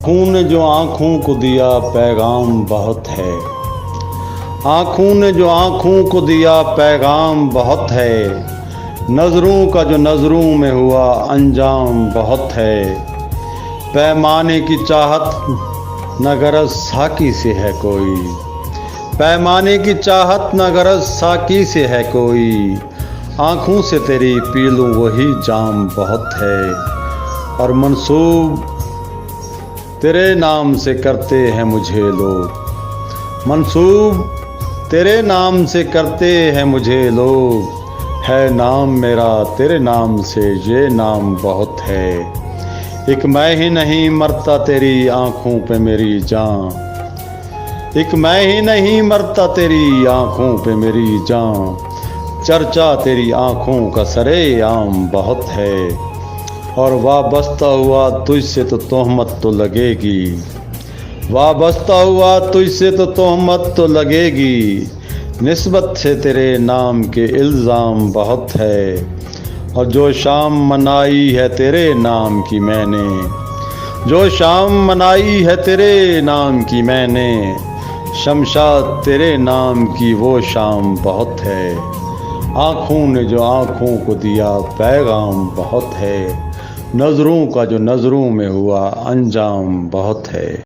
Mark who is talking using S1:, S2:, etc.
S1: आँखों ने जो आँखों को दिया पैगाम बहुत है। आँखों ने जो आँखों को दिया पैगाम बहुत है। नज़रों का जो नज़रों में हुआ अंजाम बहुत है। पैमाने की चाहत न गरज साकी से है कोई। पैमाने की चाहत न गरज साकी से है कोई। आँखों से तेरी पी लूँ वही जाम बहुत है। और मंसूब तेरे नाम से करते हैं मुझे लोग। मंसूब तेरे नाम से करते हैं मुझे लोग। है नाम मेरा तेरे नाम से ये नाम बहुत है। एक मैं ही नहीं मरता तेरी आँखों पे मेरी जान। एक मैं ही नहीं मरता तेरी आँखों पे मेरी जान। चर्चा तेरी आँखों का सरेआम बहुत है। और वाबस्ता हुआ तुझसे तो तोहमत तो लगेगी। वाबस्ता हुआ तुझसे तो तोहमत तो लगेगी। निस्बत से तेरे नाम के इल्ज़ाम बहुत है। और जो शाम मनाई है तेरे नाम की मैंने। जो शाम मनाई है तेरे नाम की मैंने। शमशाद तेरे नाम की वो शाम बहुत है। आँखों ने जो आँखों को दिया पैगाम बहुत है। नज़रों का जो नज़रों में हुआ अंजाम बहुत है।